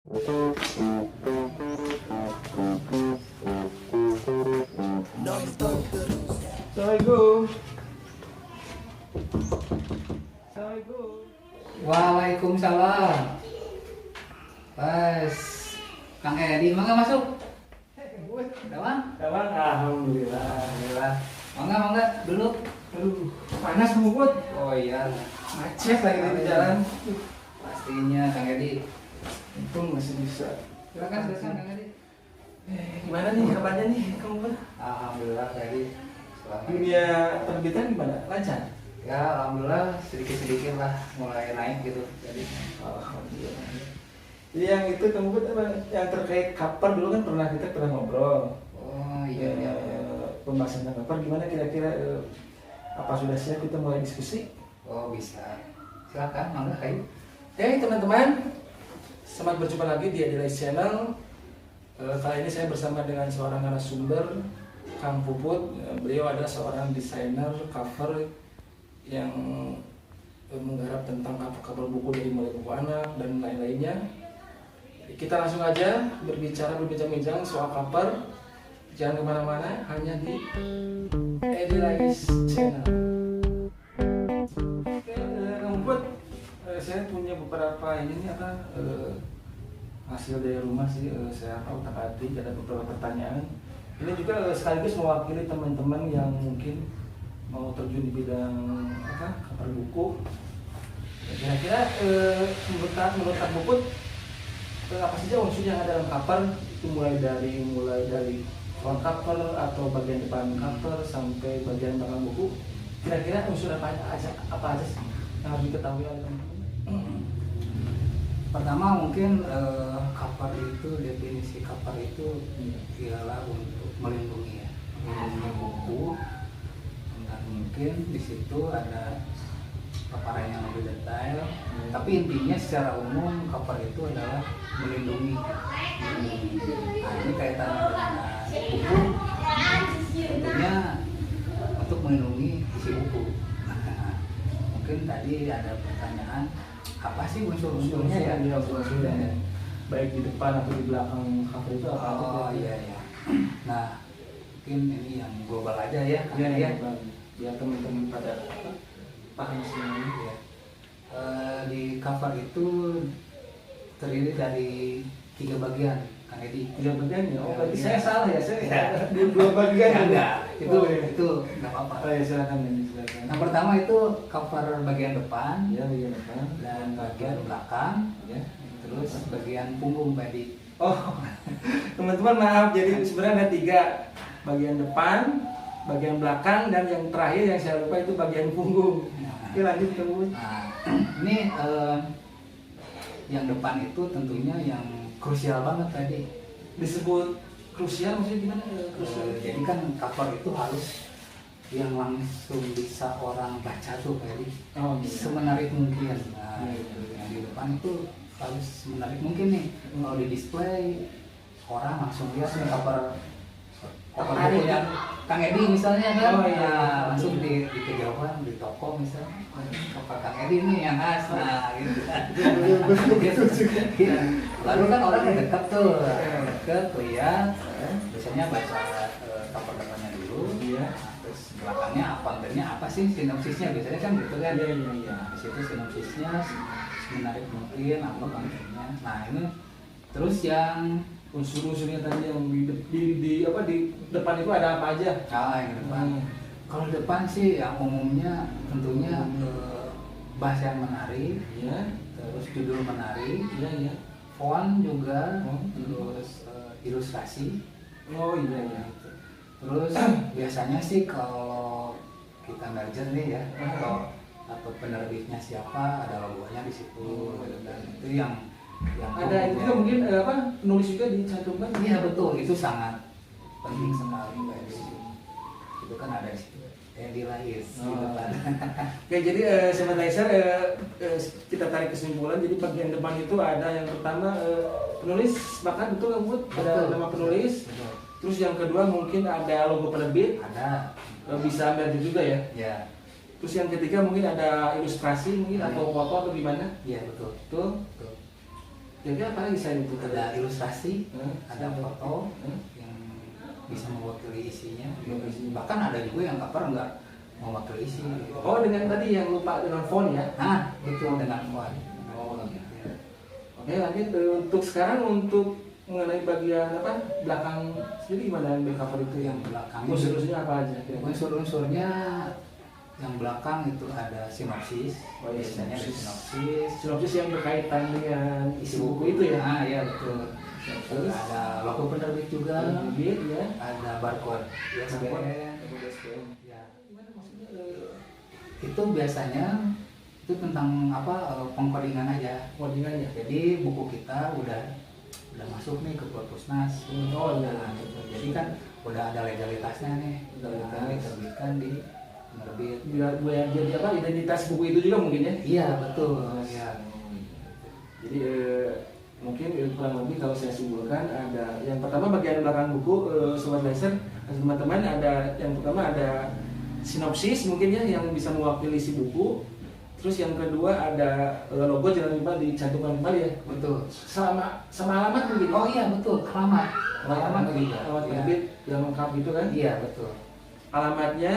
Assalamualaikum. Assalamualaikum. Waalaikumsalam. Pas Kang Edi, mangga masuk. Dawang? Kawan, alhamdulillah. Alhamdulillah. Mangga duduk. Aduh, panas bungkut. Oh iya, Macet lagi di jalan. pastinya Kang Edi. Untung masih bisa. Silakan Kang Edi. Gimana nih kabarnya nih kamu? Alhamdulillah Kang Edi. Selamat. Dunia terbitan gimana? Lancar? Ya alhamdulillah sedikit-sedikit lah mulai naik gitu. Jadi Alhamdulillah. Jadi yang itu kamu apa? Yang terkait cover dulu kan kita pernah ngobrol. oh iya. Pembahasan tentang cover gimana kira-kira apa sudah siap kita mulai diskusi? Oh bisa. Silakan mangga kayu. Oke teman-teman, selamat berjumpa lagi di Adilai Channel. Kali ini saya bersama dengan seorang narasumber, Kang Puput. Beliau adalah seorang desainer cover yang menggarap tentang cover buku dari mulai buku anak dan lain-lainnya. Kita langsung aja berbincang-bincang soal cover. Jangan kemana-mana, hanya di Adilai Channel. Oke, Kang Puput, saya punya beberapa hasil dari rumah sih, saya otak-atik ada beberapa pertanyaan. Ini juga sekaligus mewakili teman-teman yang mungkin mau terjun di bidang cover buku. Kira-kira menurut Kang Puput apa saja unsur yang ada dalam cover, itu mulai dari front cover atau bagian depan cover sampai bagian belakang buku. Kira-kira unsur apa aja sih yang harus diketahui oleh teman-teman? Pertama mungkin cover itu, definisi cover itu ialah untuk melindungi buku, dan mungkin di situ ada paparan yang lebih detail. Tapi intinya secara umum cover itu adalah melindungi. Nah ini kaitannya dengan buku, tentunya untuk melindungi isi buku. Mungkin tadi ada pertanyaan, apa sih unsur-unsurnya ya? Unsur-unsurnya baik di depan atau di belakang cover itu apa aja? Oh iya. Nah mungkin ini yang global aja ya. Iya, biar teman-teman pada paham semuanya ya. Di cover itu terdiri dari 3 bagian, Kang Edi. 3 bagian ya? Oh berarti Iya. saya salah ya? Saya Iya. di 2 bagian ya? Enggak, itu Oh, iya. itu nggak apa-apa. Oh ya silakan. Yang pertama itu cover bagian depan Ya bagian depan dan bagian belakang, ya. terus bagian punggung Pak Edi. Oh teman-teman maaf, jadi sebenarnya ada 3, bagian depan, bagian belakang, dan yang terakhir yang saya lupa itu bagian punggung. Oke lanjut teman. Nah, ini yang depan itu tentunya yang krusial banget tadi. Disebut krusial maksudnya gimana? Krusial. Jadi kan cover itu harus yang langsung bisa orang baca tuh Pak Edi. Oh iya. Semenarik mungkin. Nah, Iya, itu yang di depan itu harus menarik mungkin nih. Kalau di display orang langsung lihat nih cover bukunya Kang Edi misalnya kan. Oh, iya. Nah, langsung di kejauhan di toko misalnya cover Kang Edi nih yang khas. Nah, gitu kan. Iya. Lalu kan orang yang dekat tuh, dekat lihat, biasanya baca cover depannya dulu. Iya. Terus belakangnya kontennya apa sih, sinopsisnya biasanya kan gitu kan. Iya. Nah, di situ sinopsisnya menarik mungkin apa kontennya. Nah ini terus yang Unsur-unsurnya tadi yang di depan itu ada apa aja? yang depan. Kalau depan sih yang umumnya tentunya bahasa yang menarik, Iya. terus judul menarik, Iya. font juga, Oh. terus ilustrasi. Oh iya. Terus biasanya sih kalau kita merger nih ya, atau penerbitnya siapa, ada logonya di situ, dan itu yang Ada itu juga mungkin penulis juga dicantumkan. iya betul, itu sangat penting sekali Mbak Edi. Itu kan ada di situ Edi Lais gitu kan. Oke, jadi Sobat Laser, kita tarik kesimpulan. Jadi bagian depan itu ada yang pertama penulis, bahkan betul Bud, ada Betul. nama penulis. Betul. Terus yang kedua mungkin ada logo penerbit, Ada bisa merger juga ya. ya. Terus yang ketiga mungkin ada ilustrasi mungkin atau foto atau gimana? Iya betul. Tuh. Betul. Jadi apa lagi selain itu? Ada ilustrasi, ada ada foto yang bisa mewakili isinya. Isinya. Bahkan ada juga yang cover nggak mewakili isi. Oh, dengan tadi yang lupa dengan font ya? Nah, betul dengan font. Oh, iya. Oke, lanjut untuk sekarang untuk mengenai bagian apa belakang sendiri gimana yang cover itu Yang belakang unsur-unsurnya apa aja? unsur-unsurnya yang belakang itu ada sinopsis. Oh, iya, Biasanya ada sinopsis. sinopsis. Sinopsis yang berkaitan dengan isi buku itu ya? Ah, iya betul. Terus Ada logo penerbit juga. penerbit ya. Ada barcode ISBN. Ya. Gimana maksudnya? Itu biasanya itu tentang pengkodingan aja. Codingannya. Jadi buku kita udah masuk nih ke Perpusnas. Oh iya. Nah, gitu. Jadi kan udah ada legalitasnya nih. Legalitas. Diterbitkan di penerbit. Biar jadi apa identitas buku itu juga mungkin ya? Iya betul. Ya. Jadi mungkin kurang lebih kalau saya simpulkan ada yang pertama bagian belakang buku sobat laser teman-teman ada yang pertama ada sinopsis mungkin ya yang bisa mewakili isi buku. Terus yang kedua ada logo, jangan lupa dicantumkan kembali ya. Betul. Sama alamat mungkin. Oh iya betul, alamat. Alamat juga. alamat Iya. penerbit yang lengkap itu kan. Iya betul. Alamatnya.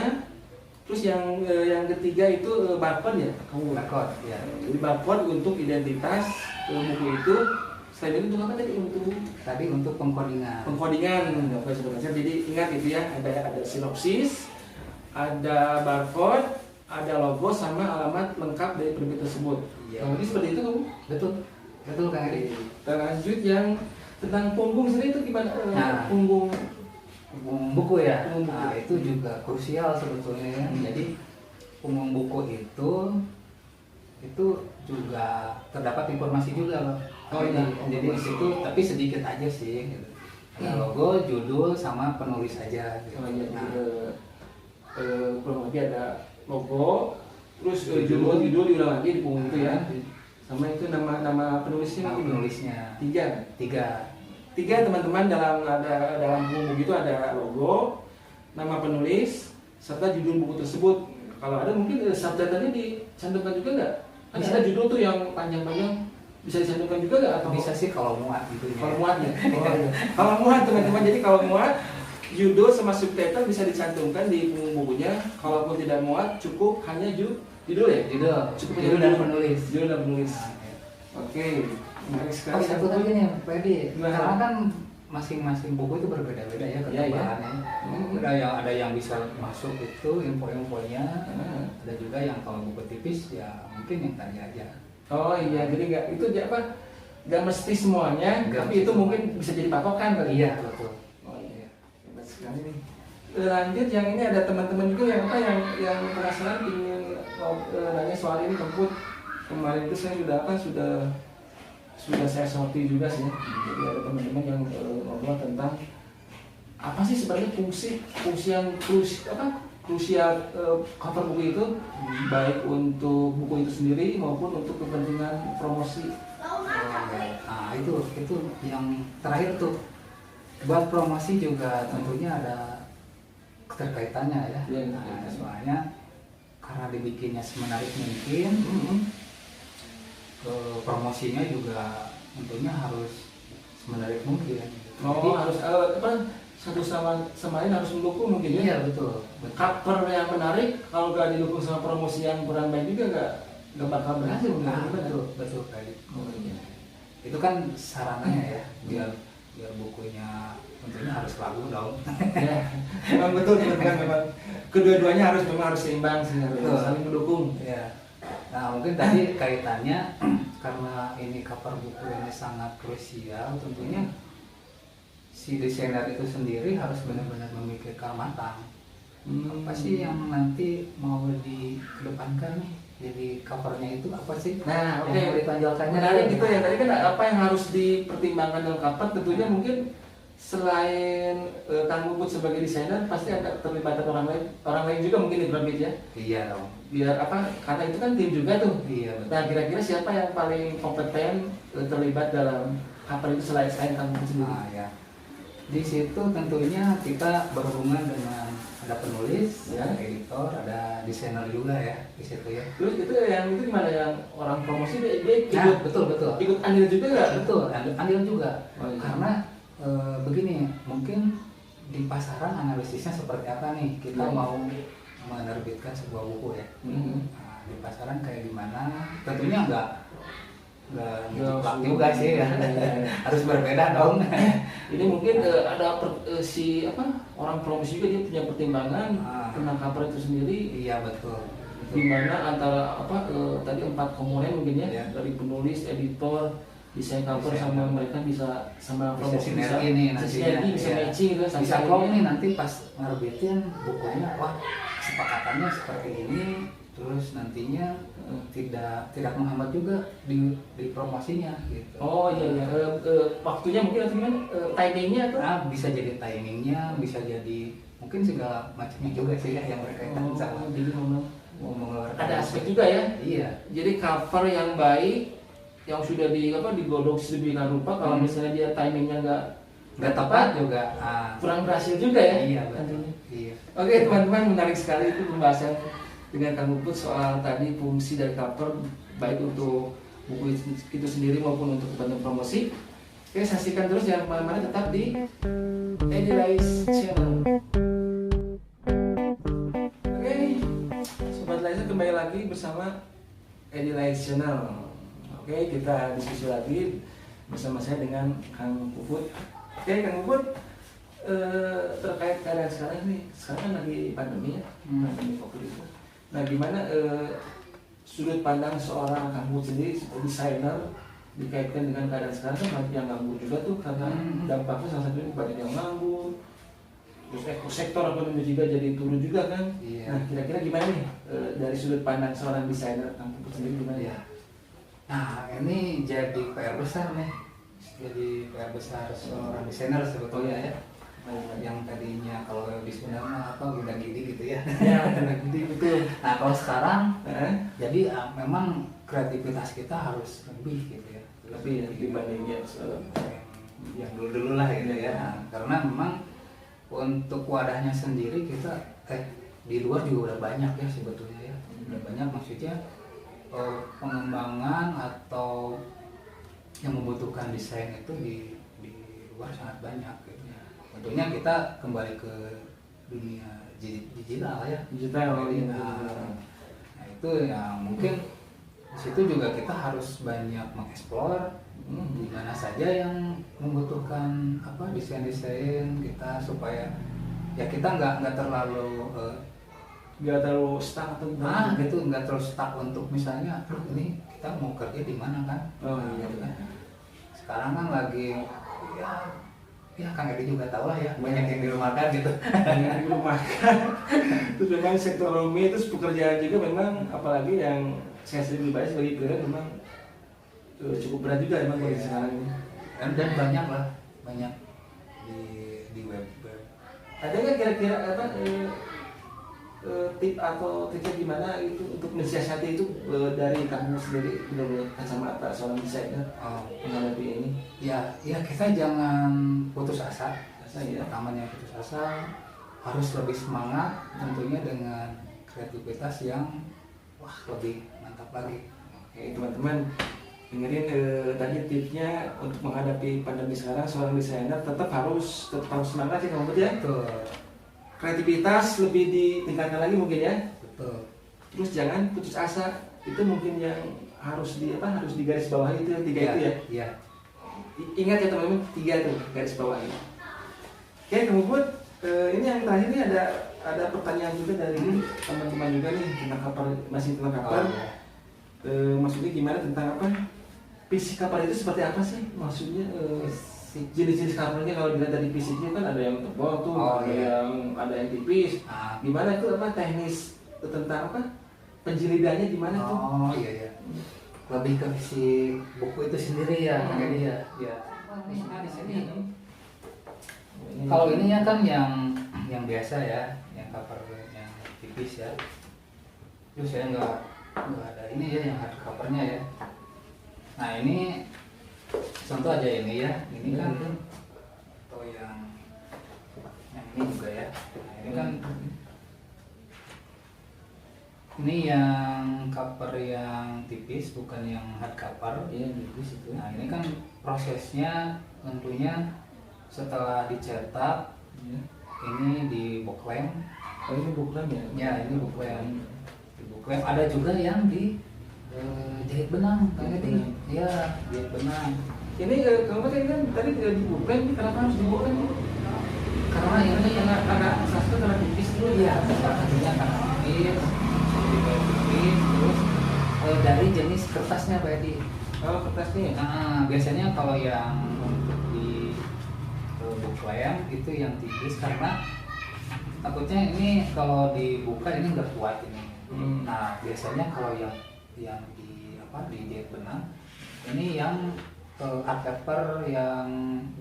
Terus yang ketiga itu barcode ya. Barcode, ya. Jadi barcode untuk identitas buku itu. Selain itu untuk apa tadi? Tadi untuk pengkodingan. Pengkodingan. Oke, sebenarnya jadi ingat itu ya, ada sinopsis, ada barcode, ada logo sama alamat lengkap dari penerbit tersebut. Iya. Jadi seperti itu kamu. Betul. Betul Kang Eri. Lanjut yang tentang punggung sendiri itu gimana? Nah. Punggung Buku ya. Punggung buku. Nah, itu juga krusial sebetulnya ya. Jadi punggung buku itu juga terdapat informasi juga loh. Oh iya. Jadi di situ tapi sedikit aja sih gitu. Ada logo, judul sama penulis aja gitu. Oh iya, Nah, kurang lebih ada logo, terus judul diulang lagi di punggung itu ya. Sama itu nama penulisnya nama mungkin penulisnya tiga tiga. teman-teman dalam buku itu ada logo, nama penulis, serta judul buku tersebut. Kalau ada mungkin subtitlenya dicantumkan juga nggak? Kan Bisa. ada judul tuh yang panjang-panjang bisa dicantumkan juga nggak? Atau Bisa sih kalau muat gitu ya. kalau muat ya? Oh, iya. Kalau muat teman-teman, jadi kalau muat judul sama subtitle bisa dicantumkan di punggung bukunya. Kalaupun tidak muat cukup hanya judul ya? Cukup Judul dan penulis. Judul dan penulis. Nah, ya. Oke, menarik sekali. Oh satu lagi nih Pak Edi, Gimana? karena kan masing-masing buku itu berbeda-beda ya ketebalannya. Ada yang bisa masuk itu info-infonya, ada juga yang kalau buku tipis ya mungkin yang tadi aja. Oh iya, jadi nggak itu apa? Nggak mesti semuanya, Nggak tapi mesti itu semua. mungkin bisa jadi patokan kali. Iya betul. Oh iya, hebat sekali nih. Lanjut yang ini ada teman-teman juga yang penasaran ingin nanya soal ini Kemput. Kemarin itu saya sudah saya sortir juga sih. Jadi ada teman-teman yang ngobrol tentang apa sih sebenarnya fungsi yang krusial cover buku itu baik untuk buku itu sendiri maupun untuk kepentingan promosi. Nah itu yang terakhir tuh buat promosi juga tentunya ada keterkaitannya ya. Iya, Nah, soalnya karena dibikinnya semenarik mungkin, promosinya juga tentunya harus semenarik mungkin. Oh, harus satu sama lain harus mendukung mungkin ya. Iya betul. Cover yang menarik kalau nggak didukung sama promosi yang kurang baik juga nggak bakal berhasil. Nah, mungkin. betul kali. Oh, iya. Itu kan sarananya ya, biar bukunya tentunya harus laku dong. Ya, memang betul teman-teman, memang kedua-duanya harus seimbang sih, harus Betul. saling mendukung. Ya. Nah mungkin tadi kaitannya karena ini cover buku ini sangat krusial, tentunya si desainer itu sendiri harus benar-benar memikirkan matang. Apa sih yang nanti mau dikedepankan nih? Jadi covernya itu apa sih? Nah, oke. Yang mau ditonjolkannya. Menarik gitu ya. Tadi kan apa yang harus dipertimbangkan dalam cover? Tentunya mungkin selain Kang Puput sebagai desainer pasti ada terlibatan orang lain juga mungkin di Grafit ya. Iya dong. Biar apa? Karena itu kan tim juga tuh. Iya betul. Nah, kira-kira siapa yang paling kompeten terlibat dalam cover itu selain Kang Puput sendiri? Nah ya. Di situ tentunya kita berhubungan dengan ada penulis, Ya. editor, ada desainer juga ya di situ ya. Terus itu yang itu gimana yang orang promosi dia ikut Nah, betul. ikut andil juga nggak? Betul, andil juga. Oh, iya. Karena begini, mungkin di pasaran analisisnya seperti apa nih? Kita Iya. mau menerbitkan sebuah buku ya. Mhm. Nah, di pasaran kayak gimana? Tentunya nggak Nggak jiplak juga sih ya. Iya. Harus berbeda dong. Ini mungkin ada si orang promosi juga dia punya pertimbangan tentang cover itu sendiri. Iya betul. Di mana antara tadi 4 komponen mungkin ya, Iya. dari penulis, editor, desain cover Desain. sama mereka bisa sama Bisa promosi sinergi nih bisa nantinya. sinergi, bisa Iya. matching gitu sampai Bisa klop akhirnya- nih nanti pas ngerbitin bukunya, wah kesepakatannya seperti ini, terus nantinya tidak menghambat juga di promosinya gitu. Oh iya. Waktunya mungkin atau gimana? Timingnya tuh? Nah, bisa jadi timingnya, bisa jadi mungkin segala macamnya juga sih ya yang berkaitan sama Jadi memang mau mengeluarkan. ada aspek juga ya. Iya. Jadi cover yang baik, yang sudah digodok sedemikian rupa, kalau misalnya dia timingnya Nggak tepat juga. kurang berhasil juga ya. Iya betul. nantinya. Iya. Oke teman-teman, menarik sekali itu pembahasan dengan Kang Puput soal tadi fungsi dari cover baik untuk buku itu sendiri maupun untuk kepentingan promosi. Oke, saksikan terus, jangan kemana-mana, tetap di Edilize Channel. Oke, Sobat Laser kembali lagi bersama Edilize Channel. Oke, kita diskusi lagi bersama saya dengan Kang Puput. Oke, Kang Puput, terkait keadaan sekarang nih, sekarang kan lagi pandemi ya, pandemi COVID itu. Nah, gimana sudut pandang seorang Kang Puput sendiri sebagai desainer dikaitkan dengan keadaan sekarang kan banyak yang nganggur juga tuh karena dampaknya salah satunya banyak yang nganggur, terus sektor ekonomi juga jadi turun juga kan. Iya. Nah, kira-kira gimana nih dari sudut pandang seorang desainer Kang Puput sendiri gimana ya? Iya. Nah ini jadi PR besar nih, jadi PR besar seorang desainer sebetulnya ya. Yang tadinya kalau di Sunda mah apa gida-gidi gitu ya. Ya, betul. Nah kalau sekarang Nah, jadi memang kreativitas kita harus lebih gitu ya. lebih ya dibandingnya yang dulu-dulu lah gitu ya. Nah, karena memang untuk wadahnya sendiri kita di luar juga udah banyak ya sebetulnya ya. Udah banyak maksudnya pengembangan atau yang membutuhkan desain itu di luar sangat banyak gitu. Tentunya kita kembali ke dunia digital ya. digital. Nah itu yang mungkin di situ juga kita harus banyak mengeksplor di mana saja yang membutuhkan desain-desain kita supaya ya kita nggak terlalu Nggak terlalu stuck atau gimana? gitu, nggak terus stuck untuk misalnya ini kita mau kerja di mana kan. Oh, Nah, iya. gitu kan. Sekarang kan lagi ya Kang Edi juga tahu lah ya, banyak yang dirumahkan gitu. Di rumah kan. Terus memang sektor ekonomi itu pekerjaan juga memang, apalagi yang saya sendiri bahas sebagai freelance memang cukup berat juga memang kondisi sekarang ini. Dan banyak lah, banyak di web. Ada nggak kira-kira tip atau triknya gimana itu untuk mensiasati itu dari kamu sendiri dari kacamata seorang desainer menghadapi ini? Ya kita jangan putus asa. Ya. Pertamanya putus asa, harus lebih semangat tentunya dengan kreativitas yang lebih mantap lagi. Oke teman-teman, dengerin tadi tipsnya untuk menghadapi pandemi sekarang. Seorang desainer tetap harus semangat ya kamu ya. Betul. Kreativitas lebih ditingkatkan lagi mungkin ya. Betul. Terus jangan putus asa. Itu mungkin yang harus harus digaris bawahi itu yang 3 itu ya. Iya. Ingat ya teman-teman, 3 itu garis bawahi. Oke, kemudian ini yang terakhir ini ada pertanyaan juga dari teman-teman juga nih tentang kapal, masih tentang kapal. Maksudnya gimana tentang fisik kapal itu seperti apa sih? Maksudnya jenis-jenis kapalnya kalau dilihat dari fisiknya kan ada yang tebal tuh, ada yang tipis. Gimana itu teknis tentang penjilidannya gimana tuh? Oh iya. Lebih ke fisik buku itu sendiri ya, Kang Edi ya. Ya. Di sini. Kalau ininya kan yang biasa ya, yang cover yang tipis ya. Terus saya nggak ada ini ya yang hard covernya ya. Nah ini contoh aja ini ya, ini kan atau yang ini juga ya. Nah, ini kan ini yang cover yang tipis, bukan yang hard cover. Iya, tipis itu. Nah ini kan prosesnya tentunya setelah dicetak, Iya. ini di boklem. Oh, ini bukan ya? Ya ini boklem. Di boklem ada juga yang di jahit benang kayak Jahit ini. Ya jahit benang. Ini kamu tadi di bukan, ini kenapa harus dibuka? Karena ini karena sastra karena tipis dulu ya salah satunya karena tipis, tipis terus dari jenis kertasnya Pak Edi. Oh, kertasnya. Nah biasanya kalau yang untuk di boklem itu yang tipis karena takutnya ini kalau dibuka ini nggak kuat ini. Nah biasanya kalau yang di jahit benang ini yang art paper yang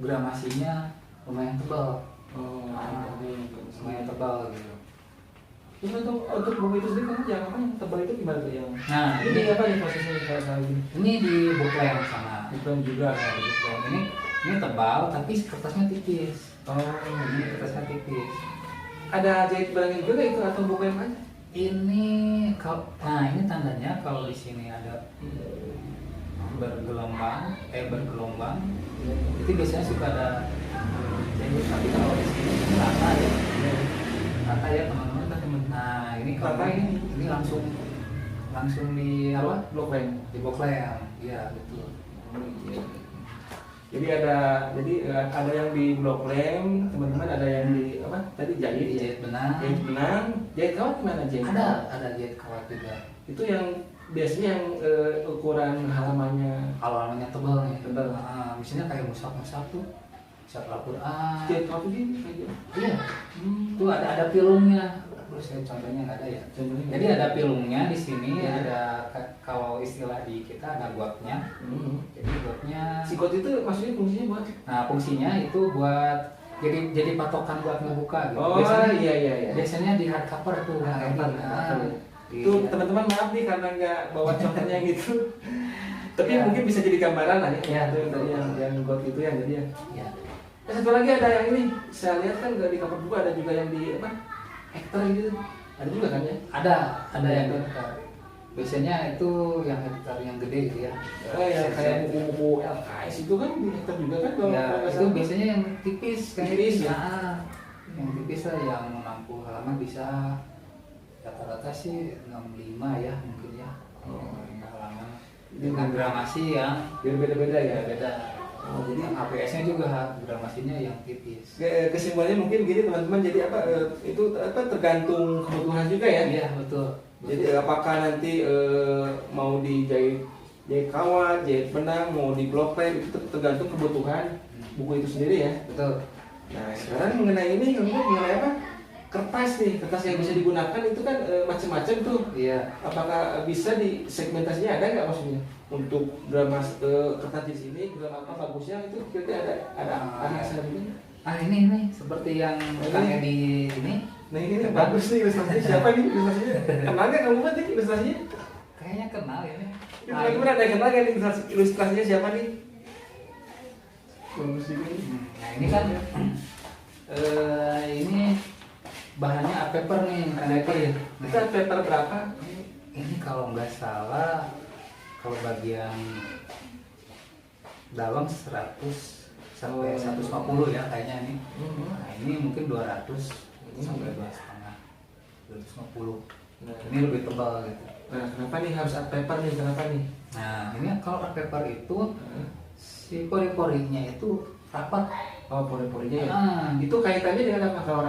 gramasinya lumayan tebal. Oh, Lumayan tebal gitu. Ini untuk buku itu sendiri kamu jangan apa yang tebal itu gimana tuh yang? Nah Ini apa nih prosesnya kayak gini? ini di boklem sama. Bukan juga. Nah, di boklem ini tebal tapi kertasnya tipis. Oh, Ini kertasnya tipis. ada jahit benangnya juga itu atau buku yang aja? Ini nah ini tandanya kalau di sini ada bergelombang itu biasanya suka ada jahit, tapi kalau di sini ini rata ya teman-teman. Nah ini kalau Rata ini langsung di apa Blok lain. di boklem. Iya betul. Jadi ada yang di blok lem, teman-teman, ada yang di apa? Tadi Jadi jahit. jahit benang. Jahit benang, jahit kawat gimana jahit? Ada jahit kawat juga. Itu yang biasanya yang ukuran halamannya Kalau namanya tebal ya. Tebal. Nah, misalnya kayak musaf tuh, musaf Al-Quran. jahit kawat ini kayak gitu. Iya. Itu ada pilungnya. Terus saya contohnya nggak ada ya. Contohnya Jadi ada pilungnya di sini, Ya. ada kalau istilah di kita ada gotnya. Jadi gotnya. Si got itu maksudnya fungsinya buat? Nah fungsinya itu buat jadi patokan buat ngebuka gitu. Oh iya. Biasanya di hardcover tuh. Nah, Nah, hardcover. di- Itu teman-teman maaf nih karena nggak bawa contohnya gitu. Tapi Ya. mungkin bisa jadi gambaran lah ya. Ya, Itu yang tadi betul. yang got itu ya jadi ya. Ya. Satu lagi ada yang ini, saya lihat kan di cover buku ada juga yang di apa? Hektar gitu. Ada juga kan ya? Ada yang hektar. Biasanya itu yang hektar yang gede gitu ya. Ya kayak buku-buku LKS itu kan di hektar juga kan kalau Ya, nggak itu salah. biasanya yang tipis kayak Tipis, gitu. ya? Nah, yang tipis lah yang mampu halaman bisa rata-rata sih 65 ya mungkin ya. Halaman dengan gramasi yang Biar beda-beda ya. beda. Oh, jadi APS-nya juga gramasinya yang tipis. kesimpulannya mungkin gini teman-teman, jadi apa itu apa tergantung kebutuhan juga ya. Iya betul. Jadi apakah nanti mau dijahit kawat, jahit benang, mau di blok lem, itu tergantung kebutuhan buku itu sendiri ya. Betul. Nah sekarang mengenai ini, mengenai apa? Kertas nih, kertas yang bisa digunakan itu kan macam-macam tuh. Iya. Apakah bisa di segmentasinya ada nggak maksudnya? Untuk gramas kertas di sini, gram apa bagusnya itu kira-kira ada asal juga? Ini seperti yang Kang Edi ini. Nah ini bagus nih ilustrasinya, siapa nih ilustrasinya? Kenal nggak kamu kan nih ilustrasinya? Kayaknya kenal ya. Teman-teman ada yang kenal nggak nih ilustrasinya siapa nih? Bagus ini. Nah ini kan ini bahannya art paper nih, Kang Edi. Kita paper berapa? Ini kalau nggak salah, kalau bagian dalam 100 sampai 150 ya kayaknya ini. Nah ini mungkin 200 sampai 2,5, 250. Nah, Ini lebih tebal gitu. nah, kenapa nih harus art paper nih? Kenapa nih? Nah ini kalau art paper itu si pori-porinya itu rapat. Oh pori-porinya ya. Nah, Itu kaitannya dengan apa? Kalau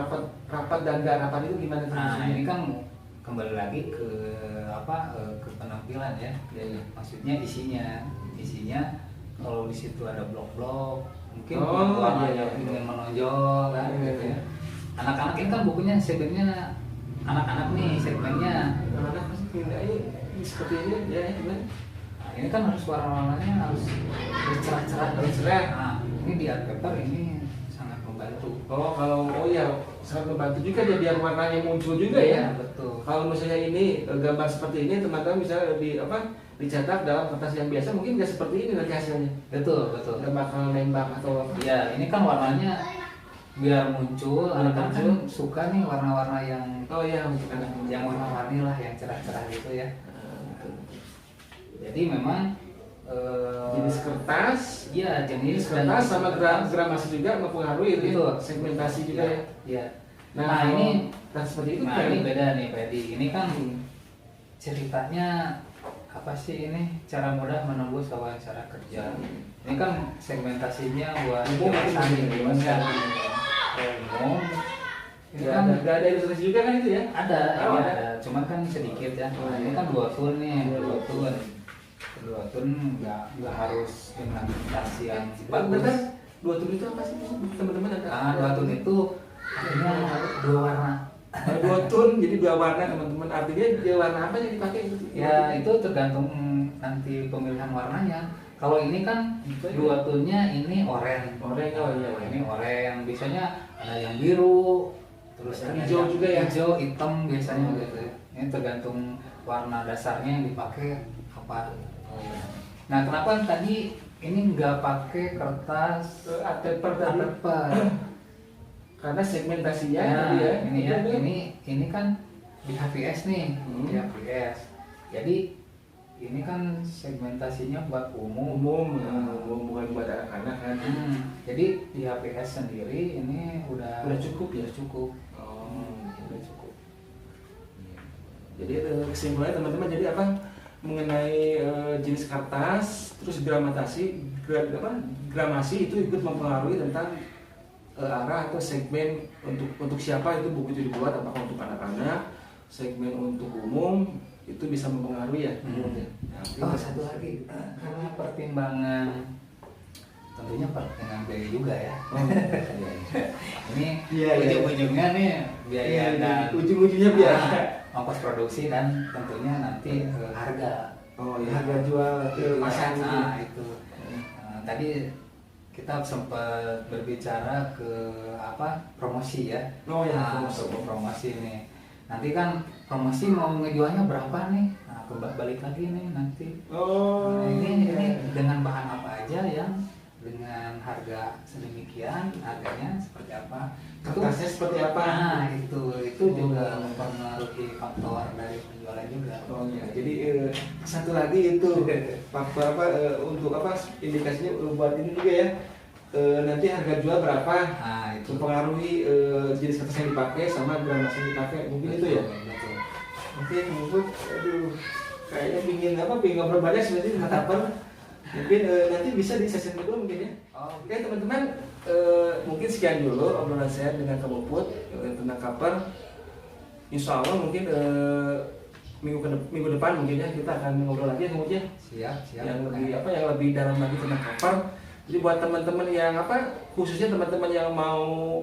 rapat dan nggak rapat itu gimana tuh? Nah ini kan kembali lagi ke ke penampilan ya. Iya. Maksudnya isinya kalau di situ ada blok-blok mungkin Oh, warnanya iya. ingin menonjol kan Iya, gitu iya. ya. Anak-anak ini kan bukunya segmennya anak-anak nih segmennya. Anak pasti pindahnya seperti ini ya gimana? Nah, ini kan harus warna-warnanya harus cerah-cerah. Cerah. Nah, ini di art paper ini sangat membantu. Oh ya sangat membantu juga ya biar warnanya muncul juga ya. Betul. Kalau misalnya ini gambar seperti ini teman-teman bisa dicetak dalam kertas yang biasa mungkin nggak seperti ini nanti hasilnya. Betul. Nggak bakal nembak atau apa. Ya, ini kan warnanya biar muncul, anak-anak kan suka nih warna-warna yang Oh iya, untuk anak yang warna-warni lah, yang cerah-cerah gitu ya. Jadi memang jenis kertas, ya jenis kertas sama gramasi juga mempengaruhi itu ya, segmentasi juga ya. Ya. Nah, ini seperti itu. Nah kan? ini beda nih Pedi. Ini kan ceritanya apa sih ini? Cara mudah menembus wawancara kerja. Ini kan segmentasinya buat dewasa nih, umum. Ini kan Gak ada ilustrasi juga kan itu ya? ada, Oh, ini ada. Cuman kan sedikit ya. Nah, ini kan 2 tun nih, 2 tun. 2 tun nggak harus dengan ilustrasi yang bagus. 2 tun itu apa sih teman-teman? Nah, 2 tun itu artinya 2 warna. 2 tun jadi 2 warna teman-teman. Artinya dia warna apa yang dipakai itu? Ya itu tergantung nanti pemilihan warnanya. Kalau ini kan 2 tunnya ini oranye. Oranye, oh iya. Ini oranye. Biasanya ada yang biru, terus ada hijau yang juga ya? hijau, hitam biasanya gitu. Ini tergantung warna dasarnya yang dipakai apa. Nah kenapa tadi ini nggak pakai kertas paper karena segmentasinya ya, ya, ini ya, ini kan di HPS nih, di HPS. Jadi ini kan segmentasinya buat umum bukan buat anak-anak kan. Jadi di HPS sendiri ini udah cukup ya? Cukup. Udah cukup. Jadi kesimpulannya teman-teman jadi apa mengenai jenis kertas, terus gramasi itu ikut mempengaruhi tentang arah atau segmen untuk siapa itu buku itu dibuat, apakah untuk anak-anak, segmen untuk umum itu bisa mempengaruhi ya. Satu lagi karena pertimbangan tentunya pertimbangan biaya juga ya. Ini ujung-ujungnya nih biaya dan ujung-ujungnya biaya ongkos produksi dan tentunya nanti harga. Harga jual ke pasar. Nah itu tadi kita sempat berbicara ke promosi ya. Promosi nih. Nanti kan promosi mau ngejualnya berapa nih? Nah, balik lagi nih nanti. Ini dengan bahan apa aja yang dengan harga sedemikian, harganya seperti apa? Kertasnya seperti apa? Nah, itu juga mempengaruhi faktor dari penjualan juga. Jadi satu lagi itu faktor untuk indikasinya buat ini juga ya. Nanti harga jual berapa? Nah, itu mempengaruhi jenis kertas yang dipakai sama gramasi yang dipakai, mungkin itu ya. Betul. Oke, mungkin kayaknya pingin ngobrol banyak sebenarnya tentang cover. Mungkin nanti bisa di sesi kedua mungkin ya. Oke teman-teman, mungkin sekian dulu obrolan saya dengan Kak Puput tentang cover. Insya Allah mungkin minggu depan mungkin ya kita akan ngobrol lagi kemudian. Siap. Yang lebih dalam lagi tentang cover. Jadi buat teman-teman yang khususnya teman-teman yang mau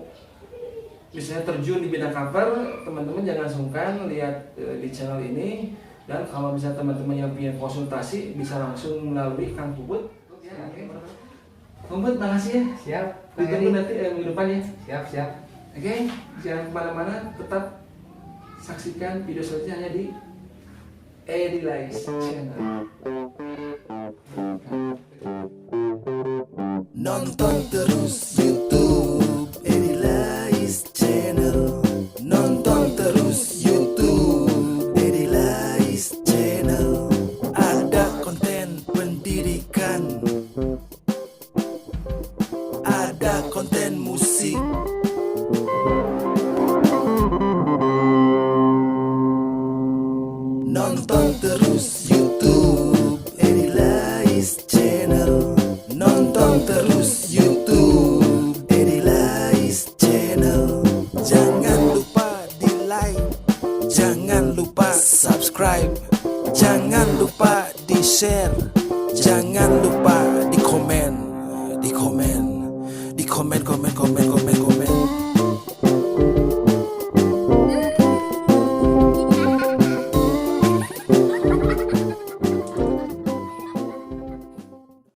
misalnya terjun di bidang cover, teman-teman jangan sungkan lihat di channel ini. Dan kalau bisa teman-teman yang punya konsultasi bisa langsung melalui Kang Puput. Puput, makasih ya. Siap. Ditunggu nanti minggu depan ya. Siap. Oke, jangan kemana-mana, tetap saksikan video selanjutnya hanya di Edilais Channel. Nonton terus YouTube Edilais Channel. Nonton terus YouTube Edilais Channel. Ada konten pendidikan, ada konten musik. Nonton terus YouTube Edilais Channel. Nonton terus YouTube Edilais Channel. Jangan lupa di like, jangan lupa subscribe, jangan lupa di share, jangan lupa di komen.